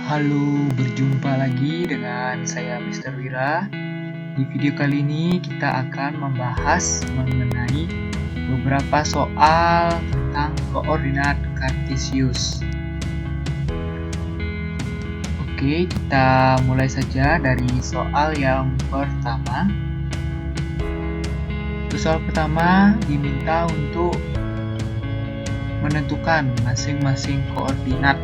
Halo, berjumpa lagi dengan saya Mr. Wira. Di video kali ini kita akan membahas mengenai beberapa soal tentang koordinat kartesius. Oke, kita mulai saja dari soal yang pertama. Soal pertama diminta untuk menentukan masing-masing koordinat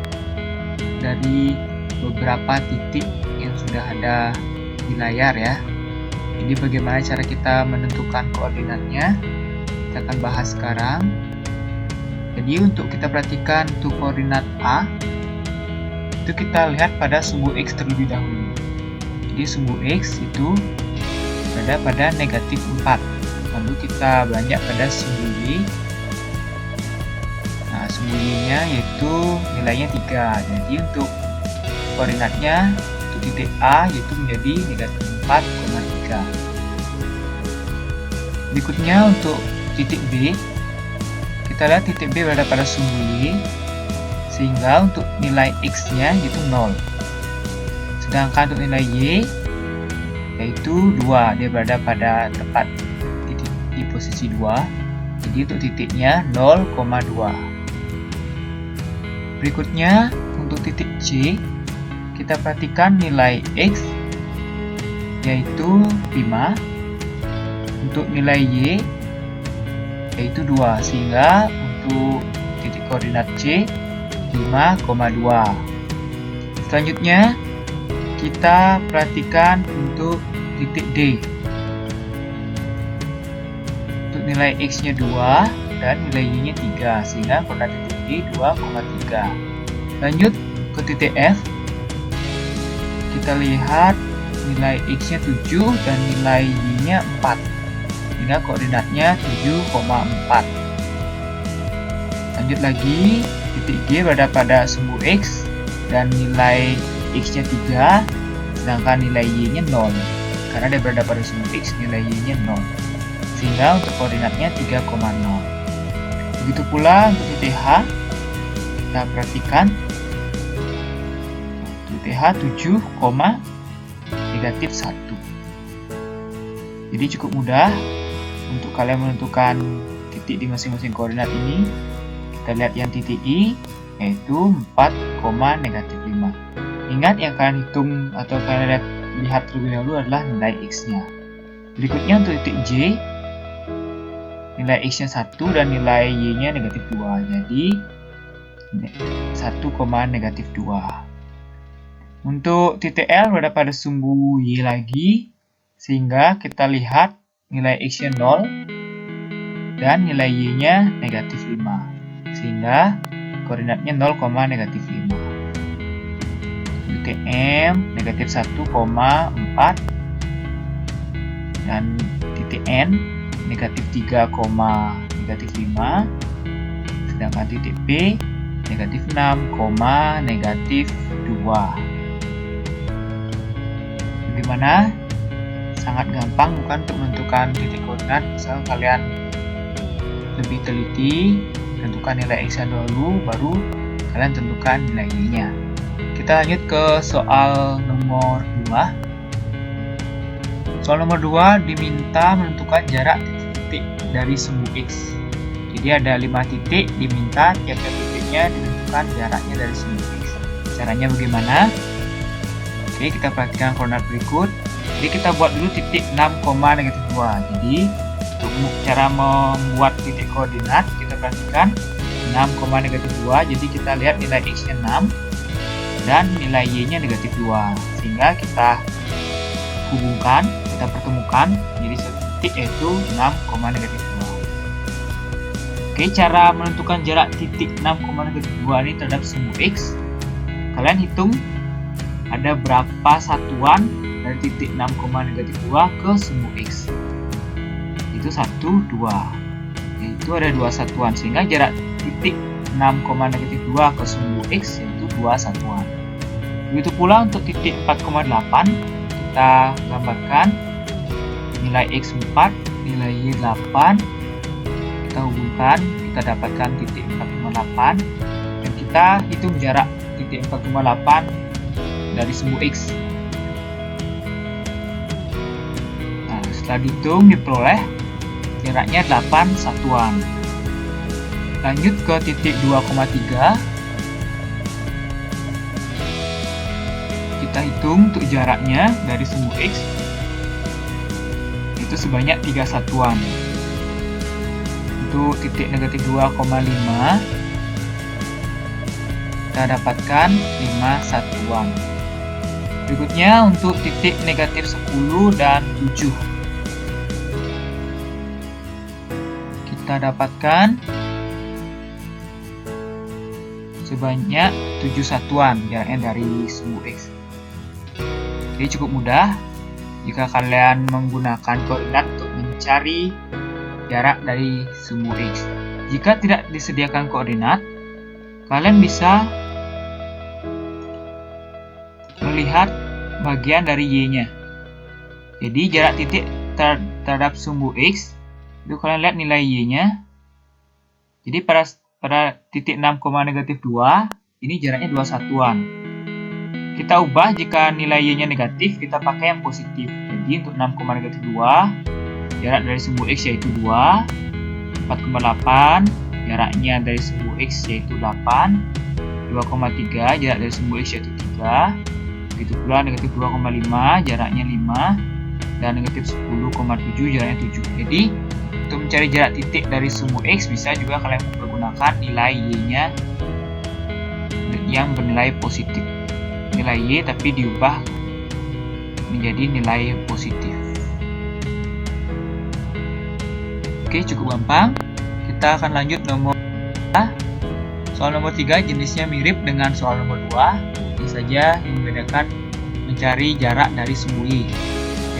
dari beberapa titik yang sudah ada di layar ya. Jadi bagaimana cara kita menentukan koordinatnya, kita akan bahas sekarang. Jadi untuk kita perhatikan untuk koordinat A, itu kita lihat pada sumbu X terlebih dahulu. Jadi sumbu X itu berada pada negatif 4. Lalu kita beranjak pada sumbu Y. Nah, sumbu Y-nya yaitu nilainya 3. Jadi untuk koordinatnya untuk titik A yaitu menjadi negatif 4,3. Berikutnya untuk titik B, kita lihat titik B berada pada sumbu Y, sehingga untuk nilai X-nya yaitu 0. Sedangkan untuk nilai Y yaitu 2, dia berada pada tepat titik di posisi 2. Jadi untuk titiknya 0,2. Berikutnya untuk titik C, kita perhatikan nilai X yaitu 5, untuk nilai Y yaitu 2, sehingga untuk titik koordinat C 5,2. Selanjutnya kita perhatikan untuk titik D. Untuk nilai X nya 2 dan nilai Y nya 3, sehingga koordinat titik D 2,3. Lanjut ke titik F, kita lihat nilai X nya 7 dan nilai Y nya 4, sehingga koordinatnya 7,4. Lanjut lagi, titik G berada pada sumbu X dan nilai X nya 3, sedangkan nilai Y nya 0. Karena dia berada pada sumbu X, nilai Y nya 0, sehingga untuk koordinatnya 3,0. Begitu pula untuk titik H, kita perhatikan titik H 7, negatif 1. Jadi cukup mudah untuk kalian menentukan titik di masing-masing koordinat ini. Kita lihat yang titik I yaitu 4, negatif 5. Ingat yang kalian hitung atau kalian lihat terlebih dahulu adalah nilai X nya. Berikutnya untuk titik J, nilai X nya 1 dan nilai Y nya negatif 2. Jadi 1, negatif 2. Untuk titik L berada pada sumbu Y lagi, sehingga kita lihat nilai X nya 0 dan nilai Y nya negatif 5, sehingga koordinatnya 0, negatif 5. Titik M negatif 1,4 dan titik N negatif 3, negatif 5, sedangkan titik P negatif 6, negatif 2. Bagaimana? Sangat gampang bukan untuk menentukan titik koordinat. Misal kalian lebih teliti, tentukan nilai X nya dulu, baru kalian tentukan nilai Y nya. Kita lanjut ke soal nomor 2. Soal nomor 2 diminta menentukan jarak titik-titik dari sumbu X. Jadi ada 5 titik, diminta tiap-tiap titiknya ditentukan jaraknya dari sumbu X. Caranya bagaimana? Oke, kita perhatikan koordinat berikut. Jadi kita buat dulu titik 6, negatif 2. Jadi untuk cara membuat titik koordinat, kita perhatikan 6, negatif 2. Jadi kita lihat nilai X nya 6 dan nilai Y nya negatif 2. Sehingga kita hubungkan, kita pertemukan jadi satu titik yaitu 6, negatif 2. Oke, cara menentukan jarak titik 6, negatif 2 ini terhadap sumbu X. Kalian hitung ada berapa satuan dari titik 6, negatif 2 ke sumbu X. Itu 1, 2. Itu ada 2 satuan, sehingga jarak titik 6, negatif 2 ke sumbu X yaitu 2 satuan. Begitu pula untuk titik 4,8, kita gambarkan nilai X 4, nilai Y 8. Kita hubungkan, kita dapatkan titik 4,8 dan kita hitung jarak titik 4,8 dari sumbu X. Nah, setelah dihitung diperoleh jaraknya 8 satuan. Lanjut ke titik 2,3. Kita hitung untuk jaraknya dari sumbu X itu sebanyak 3 satuan. Untuk titik negatif 2,5 kita dapatkan 5 satuan. Berikutnya untuk titik negatif 10 dan 7 kita dapatkan sebanyak 7 satuan jaraknya dari sumbu X. Jadi cukup mudah jika kalian menggunakan koordinat untuk mencari jarak dari sumbu X. Jika tidak disediakan koordinat, kalian bisa melihat bagian dari Y-nya. Jadi jarak titik terhadap sumbu X itu kalian lihat nilai Y-nya. Jadi pada titik 6,-2 ini jaraknya 2 satuan. Kita ubah jika nilai Y-nya negatif, kita pakai yang positif. Jadi untuk 6,-2 jarak dari sumbu X yaitu 2, 4,8 jaraknya dari sumbu X yaitu 8, 2,3 jarak dari sumbu X yaitu 3, begitu pula negatif 2,5 jaraknya 5, dan negatif 10,7 jaraknya 7. Jadi untuk mencari jarak titik dari sumbu X bisa juga kalian menggunakan nilai Y-nya yang bernilai positif. Nilai Y tapi diubah menjadi nilai positif. Oke, cukup gampang. Kita akan lanjut nomor 3. Soal nomor 3 jenisnya mirip dengan soal nomor 2. Ini saja yang membedakan mencari jarak dari sumbu Y.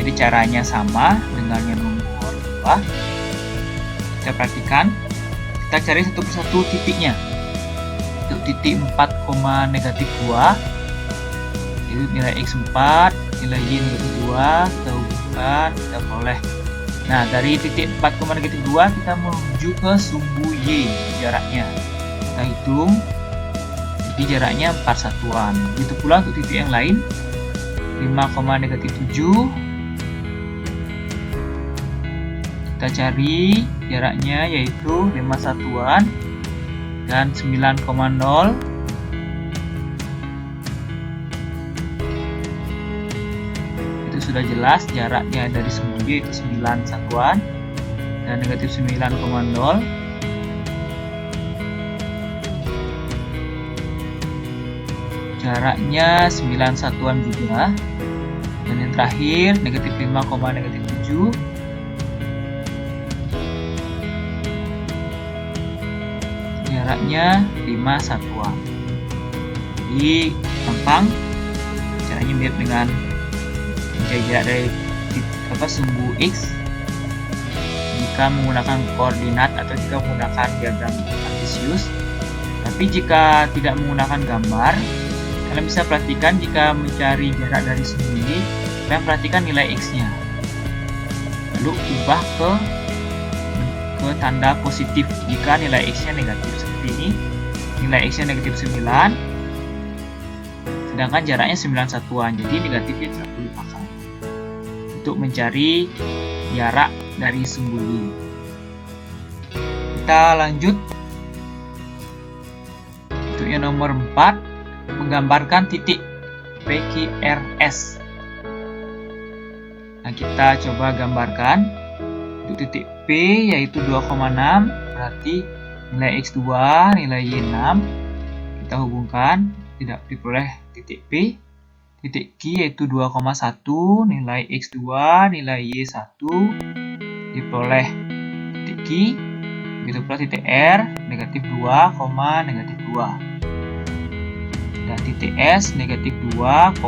Jadi caranya sama dengan yang nomor 2. Kita perhatikan, kita cari satu persatu titiknya. Untuk titik 4,-2 itu nilai X4, nilai Y negatif 2, kita hubungkan, kita peroleh. Nah, dari titik 4,-2 kita menuju ke sumbu Y jaraknya. Kita hitung, jadi jaraknya 4 satuan. Begitu pula untuk titik yang lain, 5,-7. Kita cari jaraknya yaitu 5 satuan dan 9,0. Itu sudah jelas jaraknya dari sumbu Y itu 9 satuan dan negatif 9,0. Jaraknya 9 satuan juga. Dan yang terakhir negatif 5,-7. Jaraknya 5 satuan. Jadi gampang, caranya mirip dengan mencari jarak dari sumbu X jika menggunakan koordinat atau jika menggunakan diagram Cartesius. Tapi jika tidak menggunakan gambar, kalian bisa perhatikan jika mencari jarak dari sumbu Y, kalian perhatikan nilai X-nya. Lalu ubah ke tanda positif jika nilai X-nya negatif. Seperti ini, nilai X-nya negatif 9, sedangkan jaraknya 9 satuan, jadi negatifnya tidak perlu dipakai untuk mencari jarak dari sumbu Y. Kita lanjut untuk yang nomor 4, menggambarkan titik PQRS. Nah, kita coba gambarkan untuk titik P yaitu 2,6, berarti nilai X2, nilai Y6 kita hubungkan, tidak diperoleh titik P. Titik Q yaitu 2,1, nilai X2, nilai Y1 diperoleh titik Q. Begitu pula titik R negatif 2, negatif 2. Dan titik S negatif 2,3.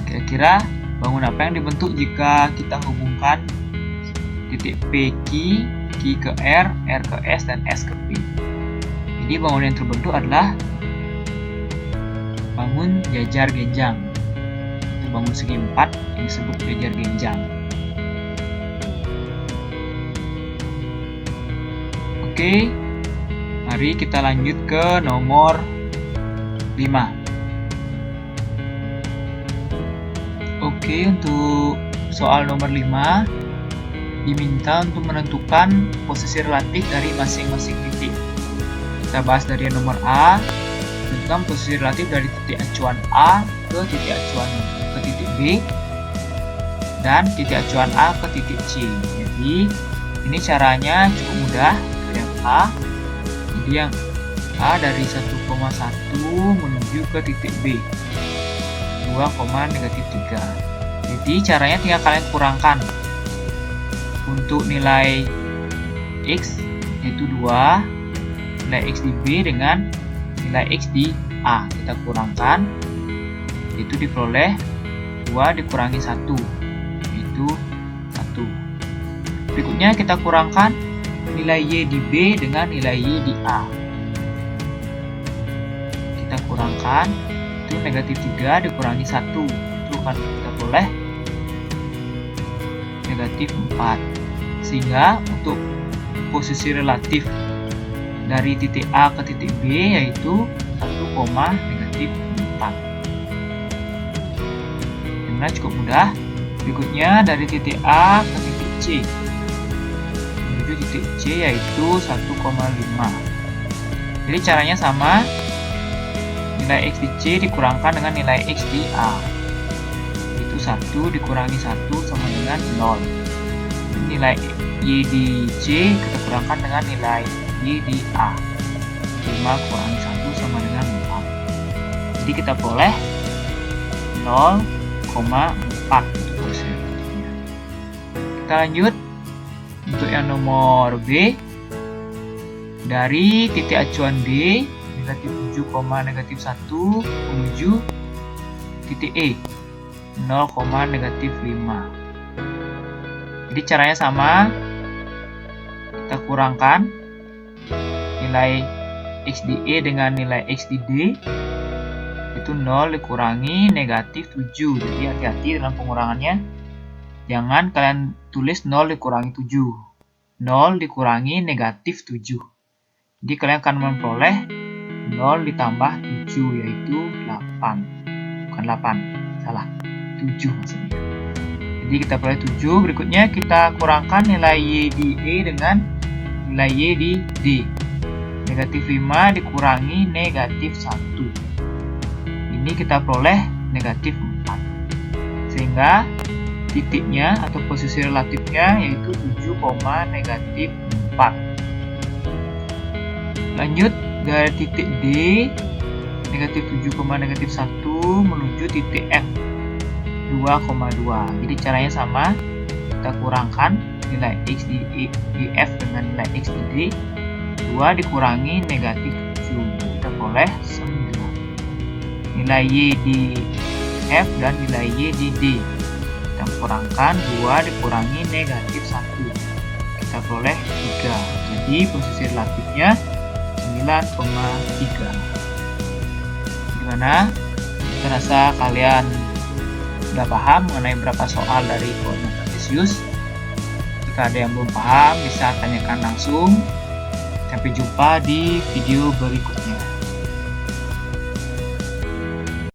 Kira-kira bangun apa yang dibentuk jika kita hubungkan titik P Q, Q ke R ke S, dan S ke P? Jadi bangunan yang terbentuk adalah bangun jajar genjang. Itu bangun segi 4 yang disebut jajar genjang. Oke, mari kita lanjut ke nomor 5. Oke, untuk soal nomor 5 diminta untuk menentukan posisi relatif dari masing-masing titik. Kita bahas dari yang nomor A, menentukan posisi relatif dari titik acuan A ke titik acuan ke titik B dan titik acuan A ke titik C. Jadi ini caranya cukup mudah. Yang A, jadi yang A dari 1,1 menuju ke titik B 2,-3. Jadi caranya tinggal kalian kurangkan untuk nilai X yaitu 2, nilai X di B dengan nilai X di A. Kita kurangkan, itu diperoleh 2 dikurangi 1 yaitu 1. Berikutnya kita kurangkan nilai Y di B dengan nilai Y di A. Kita kurangkan, itu -3 dikurangi 1, itu akan kita peroleh -4. Sehingga untuk posisi relatif dari titik A ke titik B yaitu 1,-4. Dimana cukup mudah. Berikutnya dari titik A ke titik C menuju titik C yaitu 1,5. Jadi caranya sama, nilai X di C dikurangkan dengan nilai X di A, itu 1 dikurangi 1 sama dengan 0. Nilai Y di C kita kurangkan dengan nilai Y di A, 5 kurangi 1 sama dengan 4. Jadi kita peroleh 0,4 untuk posisi relatifnya. Kita lanjut untuk yang nomor B. Dari titik acuan D -7,-1 menuju titik E 0,-5. Jadi caranya sama, kita kurangkan nilai X di E dengan nilai X di D, itu 0 dikurangi -7. Jadi hati-hati dalam pengurangannya, jangan kalian tulis 0 dikurangi 7, 0 dikurangi -7. Jadi kalian akan memperoleh 0 ditambah 7 yaitu 8. Bukan 8, salah, 7 maksudnya. Jadi kita peroleh 7. Berikutnya kita kurangkan nilai Y di E dengan nilai Y di D. -5 dikurangi -1. Ini kita peroleh -4. Sehingga titiknya atau posisi relatifnya yaitu 7,-4. Lanjut dari titik D -7,-1 menuju titik F 2,2. Jadi caranya sama, kita kurangkan nilai X di F dengan nilai X di D, 2 dikurangi -7, kita peroleh 9. Nilai Y di F dan nilai Y di D kita kurangkan, 2 dikurangi -1, kita peroleh 3. Jadi posisi relatifnya 9,3. Gimana? Saya rasa kalian sudah paham mengenai beberapa soal dari koordinat kartesius. Jika ada yang belum paham, bisa tanyakan langsung. Sampai jumpa di video berikutnya.